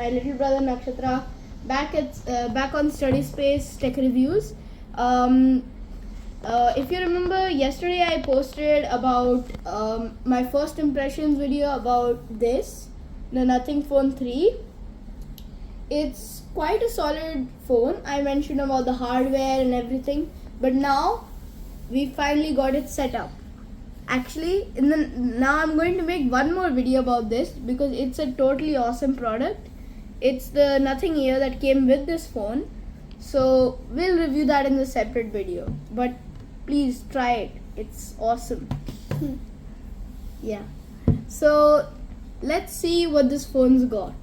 my little brother Nakshatra, back on Study Space Tech Reviews. If you remember, yesterday I posted about my first impressions video about this, the Nothing Phone 3. It's quite a solid phone. I mentioned about the hardware and everything, but now we finally got it set up. Actually, now I'm going to make one more video about this because it's a totally awesome product. It's the Nothing Ear that came with this phone, so we'll review that in a separate video. But please try it. It's awesome. Yeah. So let's see what this phone's got.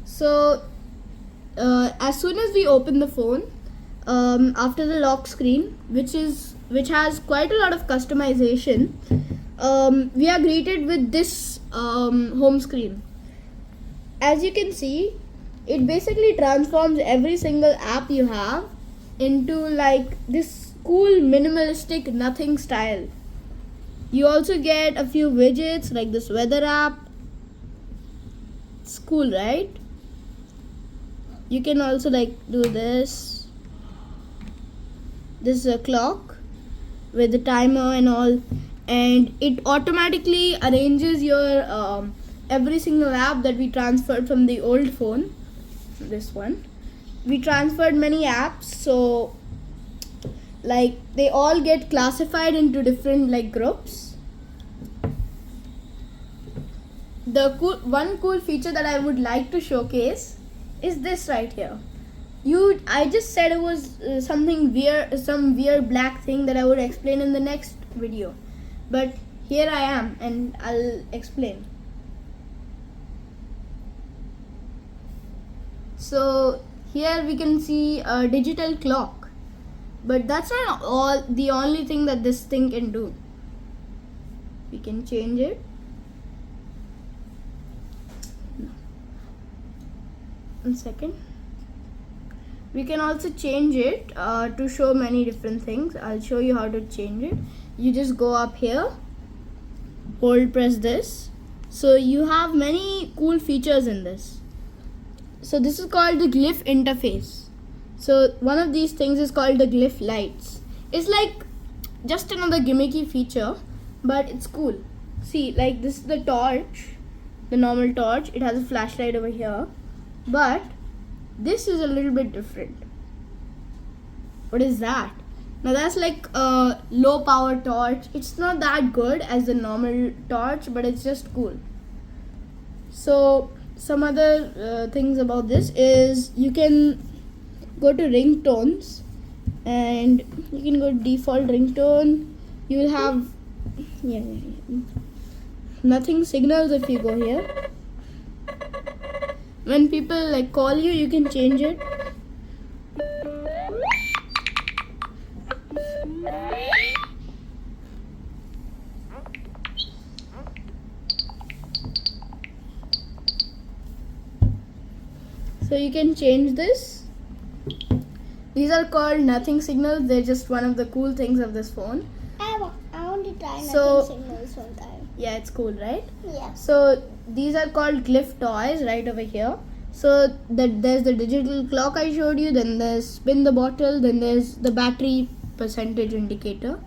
So as soon as we open the phone, after the lock screen, which has quite a lot of customization, we are greeted with this home screen. As you can see, it basically transforms every single app you have into like this cool minimalistic nothing style. You also get a few widgets like this weather app. It's cool, right? You can also like do this. This is a clock with the timer and all, and it automatically arranges your every single app that we transferred from the old phone. This one, we transferred many apps, so like they all get classified into different like groups. The one cool feature that I would like to showcase is this right here. I just said it was something weird, some weird black thing that I would explain in the next video, but here I am and I'll explain. So here we can see a digital clock, but that's not the only thing that this thing can do. We can change it. One second. We can also change it to show many different things. I'll show you how to change it. You just go up here, press this. So you have many cool features in this. So this is called the Glyph interface. So one of these things is called the Glyph lights. It's like just another gimmicky feature, but it's cool. See, like this is the torch, the normal torch. It has a flashlight over here, but this is a little bit different. What is that? Now that's like a low power torch. It's not that good as the normal torch, but it's just cool. So some other things about this is you can go to ringtones and you can go to default ringtone. You will have nothing signals if you go here. When people like call you, you can change it. So you can change this. These are called nothing signals. They're just one of the cool things of this phone. I want to try nothing signals sometime. Yeah, it's cool, right? Yeah. So these are called Glyph toys right over here. So there's the digital clock I showed you, then there's spin the bottle, then there's the battery percentage indicator.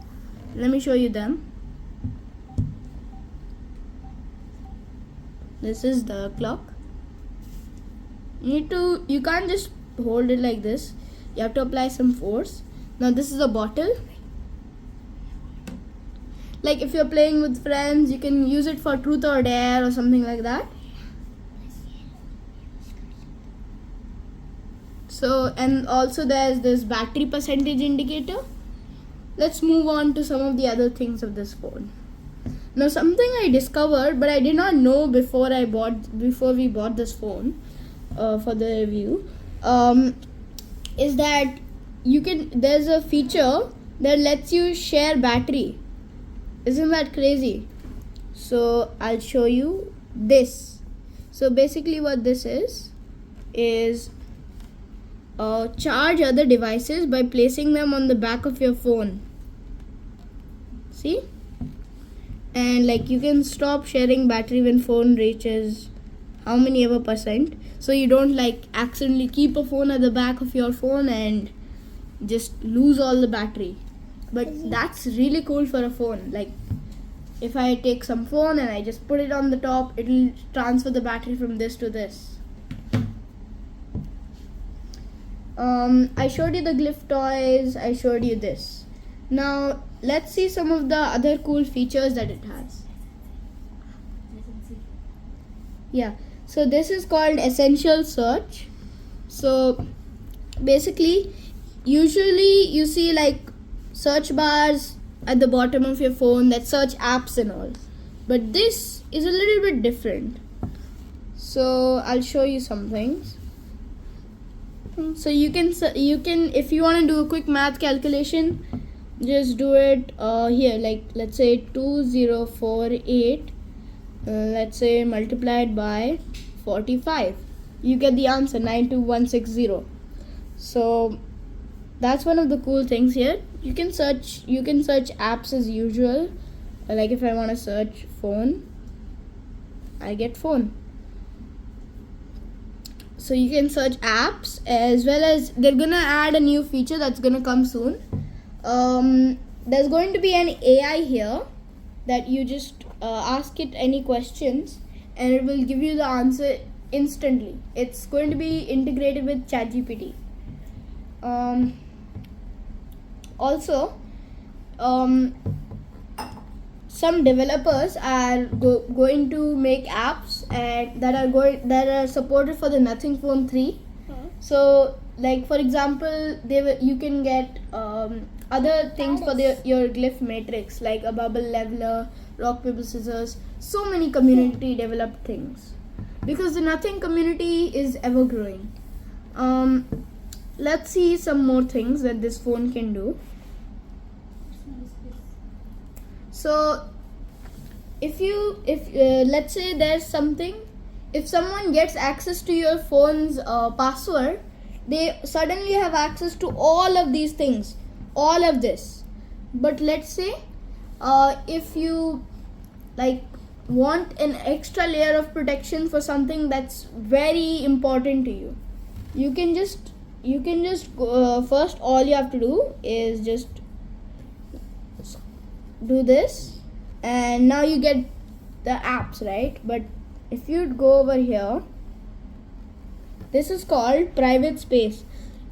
Let me show you them. This is the clock. You can't just hold it like this. You have to apply some force. Now this is a bottle. Like if you're playing with friends, you can use it for truth or dare or something like that. So, and also there's this battery percentage indicator. Let's move on to some of the other things of this phone. Now something I discovered, but I did not know before we bought this phone for the review, is that there's a feature that lets you share battery. Isn't that crazy? So I'll show you this. So basically what this is charge other devices by placing them on the back of your phone. See? And like you can stop sharing battery when phone reaches how many ever percent, so you don't like accidentally keep a phone at the back of your phone and just lose all the battery. But that's really cool for a phone. Like if I take some phone and I just put it on the top, it'll transfer the battery from this to this. I showed you the Glyph toys, I showed you this. Now let's see some of the other cool features that it has. Yeah, so this is called Essential Search. So basically, usually you see like search bars at the bottom of your phone that search apps and all, but this is a little bit different. So I'll show you some things. So you can if you want to do a quick math calculation, just do it here. Like let's say 2048, let's say multiplied by 45, you get the answer 92160. So that's one of the cool things here. You can search apps as usual. Like if I want to search phone, I get phone. So you can search apps, as well as they're gonna add a new feature that's gonna come soon. There's going to be an AI here that you just ask it any questions and it will give you the answer instantly. It's going to be integrated with ChatGPT. Also, some developers are going to make apps and that are supported for the Nothing Phone 3. So, like for example, you can get other things for your Glyph matrix, like a bubble leveler, rock paper scissors. So many community developed things, because the Nothing community is ever growing. Let's see some more things that this phone can do. So if let's say there's something, if someone gets access to your phone's password, they suddenly have access to all of these things, all of this. But let's say if you like want an extra layer of protection for something that's very important to you, you can just first, all you have to do is just do this, and now you get the apps, right? But if you go over here, this is called private space,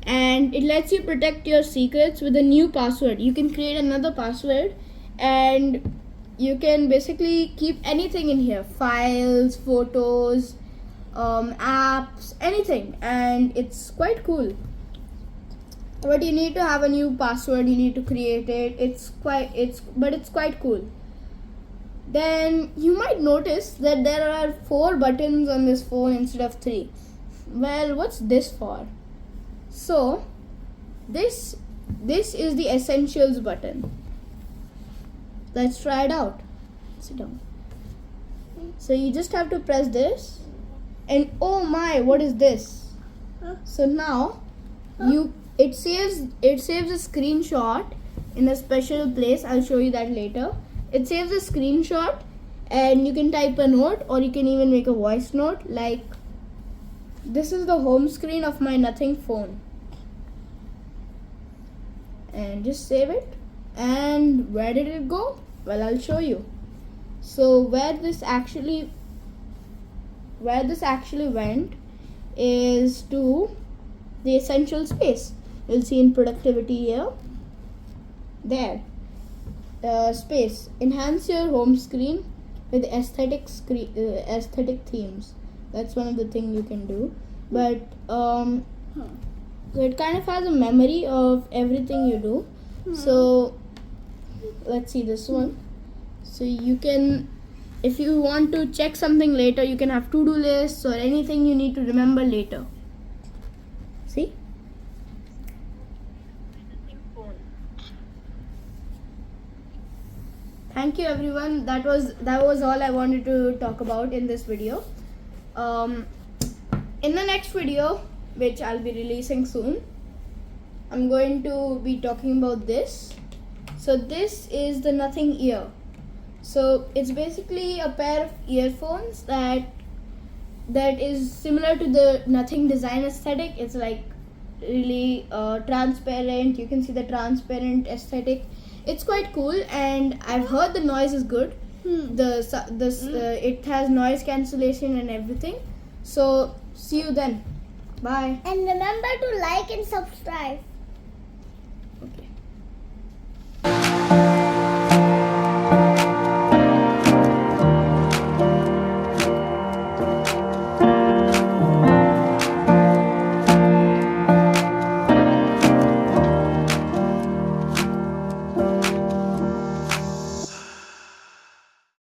and it lets you protect your secrets with a new password. You can create another password and you can basically keep anything in here, files, photos, apps, anything, and it's quite cool. But you need to have a new password, you need to create it. It's quite cool. Then you might notice that there are 4 buttons on this phone instead of 3. Well, what's this for? So this is the Essentials button. Let's try it out. Sit down. So you just have to press this, and oh my, what is this? So now it saves a screenshot in a special place. I'll show you that later. It saves a screenshot and you can type a note, or you can even make a voice note. Like, this is the home screen of my Nothing phone, and just save it. And where did it go? Well, I'll show you. So where this actually went is to the essential space. You'll see in productivity here. There, space. Enhance your home screen with aesthetic themes. That's one of the things you can do. But so it kind of has a memory of everything you do. So let's see this one. So you can, if you want to check something later, you can have to-do lists or anything you need to remember later. See? Thank you everyone. That was all I wanted to talk about in this video. In the next video, which I'll be releasing soon, I'm going to be talking about this. So this is the Nothing Ear. So it's basically a pair of earphones that that is similar to the nothing design aesthetic. It's like really transparent. You can see the transparent aesthetic. It's quite cool, and I've heard the noise is good. It has noise cancellation and everything. So see you then. Bye. And remember to like and subscribe.